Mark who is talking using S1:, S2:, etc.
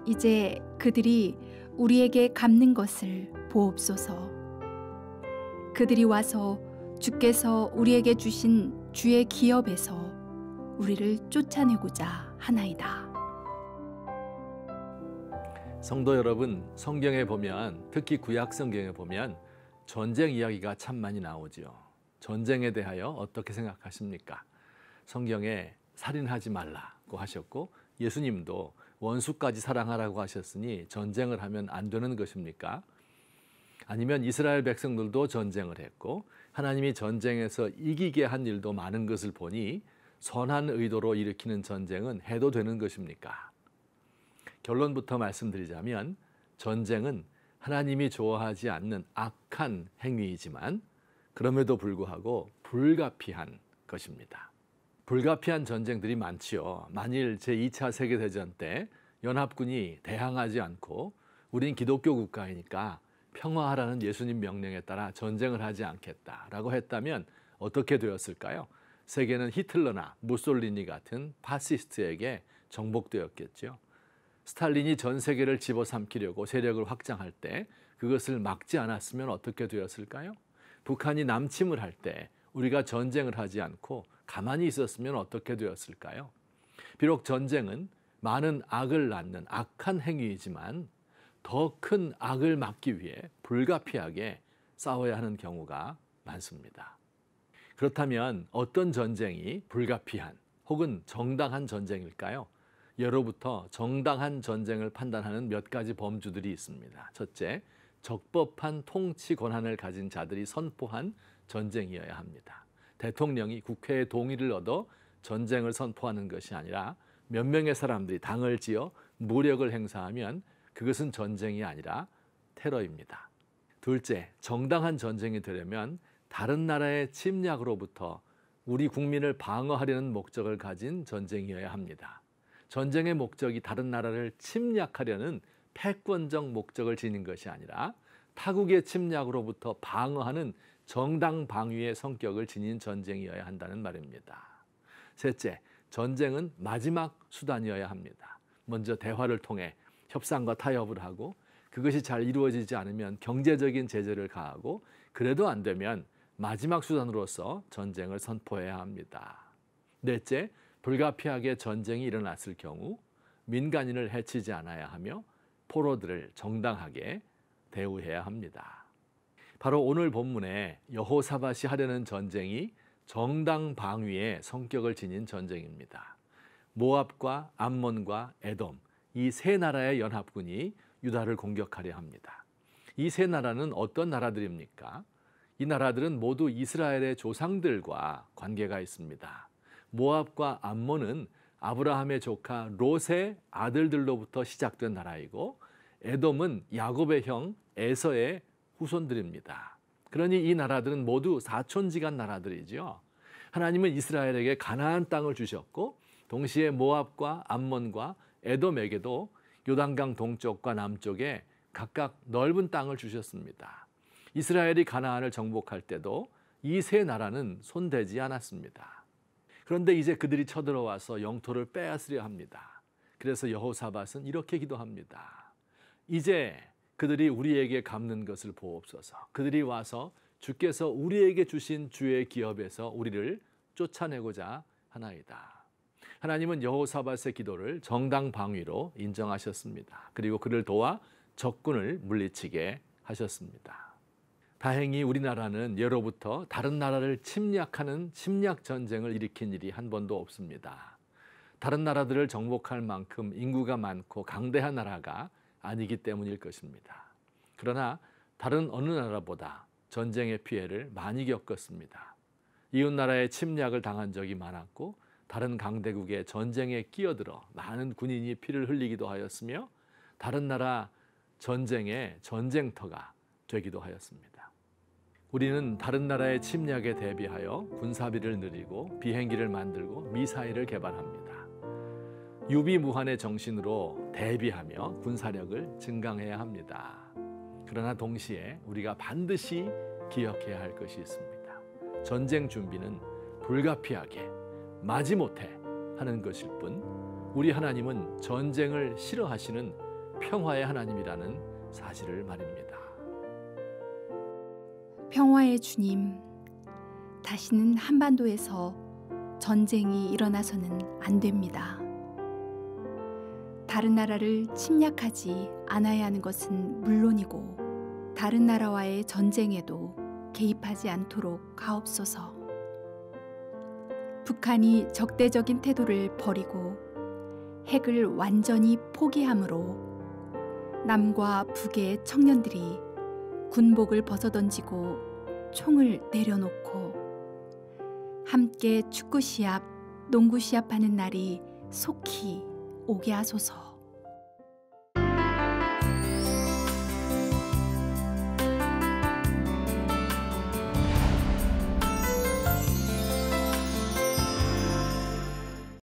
S1: 이제 그들이 우리에게 갚는 것을 보옵소서. 그들이 와서 주께서 우리에게 주신 주의 기업에서 우리를 쫓아내고자 하나이다.
S2: 성도 여러분, 성경에 보면, 특히 구약 성경에 보면 전쟁 이야기가 참 많이 나오죠. 전쟁에 대하여 어떻게 생각하십니까? 성경에 살인하지 말라고 하셨고, 예수님도 원수까지 사랑하라고 하셨으니 전쟁을 하면 안 되는 것입니까? 아니면 이스라엘 백성들도 전쟁을 했고 하나님이 전쟁에서 이기게 한 일도 많은 것을 보니 선한 의도로 일으키는 전쟁은 해도 되는 것입니까? 결론부터 말씀드리자면 전쟁은 하나님이 좋아하지 않는 악한 행위이지만 그럼에도 불구하고 불가피한 것입니다. 불가피한 전쟁들이 많지요. 만일 제2차 세계대전 때 연합군이 대항하지 않고 우린 기독교 국가이니까 평화하라는 예수님 명령에 따라 전쟁을 하지 않겠다라고 했다면 어떻게 되었을까요? 세계는 히틀러나 무솔리니 같은 파시스트에게 정복되었겠죠. 스탈린이 전 세계를 집어삼키려고 세력을 확장할 때 그것을 막지 않았으면 어떻게 되었을까요? 북한이 남침을 할 때 우리가 전쟁을 하지 않고 가만히 있었으면 어떻게 되었을까요? 비록 전쟁은 많은 악을 낳는 악한 행위이지만 더 큰 악을 막기 위해 불가피하게 싸워야 하는 경우가 많습니다. 그렇다면 어떤 전쟁이 불가피한 혹은 정당한 전쟁일까요? 예로부터 정당한 전쟁을 판단하는 몇 가지 범주들이 있습니다. 첫째, 적법한 통치 권한을 가진 자들이 선포한 전쟁이어야 합니다. 대통령이 국회의 동의를 얻어 전쟁을 선포하는 것이 아니라 몇 명의 사람들이 당을 지어 무력을 행사하면 그것은 전쟁이 아니라 테러입니다. 둘째, 정당한 전쟁이 되려면 다른 나라의 침략으로부터 우리 국민을 방어하려는 목적을 가진 전쟁이어야 합니다. 전쟁의 목적이 다른 나라를 침략하려는 패권적 목적을 지닌 것이 아니라 타국의 침략으로부터 방어하는 정당 방위의 성격을 지닌 전쟁이어야 한다는 말입니다. 셋째, 전쟁은 마지막 수단이어야 합니다. 먼저 대화를 통해 협상과 타협을 하고 그것이 잘 이루어지지 않으면 경제적인 제재를 가하고 그래도 안 되면 마지막 수단으로서 전쟁을 선포해야 합니다. 넷째, 불가피하게 전쟁이 일어났을 경우 민간인을 해치지 않아야 하며 포로들을 정당하게 대우해야 합니다. 바로 오늘 본문에 여호사밧이 하려는 전쟁이 정당 방위의 성격을 지닌 전쟁입니다. 모압과 암몬과 에돔, 이 세 나라의 연합군이 유다를 공격하려 합니다. 이 세 나라는 어떤 나라들입니까? 이 나라들은 모두 이스라엘의 조상들과 관계가 있습니다. 모압과 암몬은 아브라함의 조카 롯의 아들들로부터 시작된 나라이고 에돔은 야곱의 형 에서의 후손들입니다. 그러니 이 나라들은 모두 사촌지간 나라들이죠. 하나님은 이스라엘에게 가나안 땅을 주셨고 동시에 모압과 암몬과 에돔에게도 요단강 동쪽과 남쪽에 각각 넓은 땅을 주셨습니다. 이스라엘이 가나안을 정복할 때도 이 세 나라는 손대지 않았습니다. 그런데 이제 그들이 쳐들어와서 영토를 빼앗으려 합니다. 그래서 여호사밧은 이렇게 기도합니다. 이제 그들이 우리에게 갚는 것을 보옵소서. 그들이 와서 주께서 우리에게 주신 주의 기업에서 우리를 쫓아내고자 하나이다. 하나님은 여호사밧의 기도를 정당 방위로 인정하셨습니다. 그리고 그를 도와 적군을 물리치게 하셨습니다. 다행히 우리나라는 예로부터 다른 나라를 침략하는 침략 전쟁을 일으킨 일이 한 번도 없습니다. 다른 나라들을 정복할 만큼 인구가 많고 강대한 나라가 아니기 때문일 것입니다. 그러나 다른 어느 나라보다 전쟁의 피해를 많이 겪었습니다. 이웃 나라의 침략을 당한 적이 많았고 다른 강대국의 전쟁에 끼어들어 많은 군인이 피를 흘리기도 하였으며 다른 나라 전쟁의 전쟁터가 되기도 하였습니다. 우리는 다른 나라의 침략에 대비하여 군사비를 늘리고 비행기를 만들고 미사일을 개발합니다. 유비무환의 정신으로 대비하며 군사력을 증강해야 합니다. 그러나 동시에 우리가 반드시 기억해야 할 것이 있습니다. 전쟁 준비는 불가피하게 마지못해 하는 것일 뿐 우리 하나님은 전쟁을 싫어하시는 평화의 하나님이라는 사실을 말입니다.
S1: 평화의 주님, 다시는 한반도에서 전쟁이 일어나서는 안 됩니다. 다른 나라를 침략하지 않아야 하는 것은 물론이고 다른 나라와의 전쟁에도 개입하지 않도록 하옵소서. 북한이 적대적인 태도를 버리고 핵을 완전히 포기함으로 남과 북의 청년들이 군복을 벗어던지고 총을 내려놓고 함께 축구 시합, 농구 시합하는 날이 속히 오게 하소서.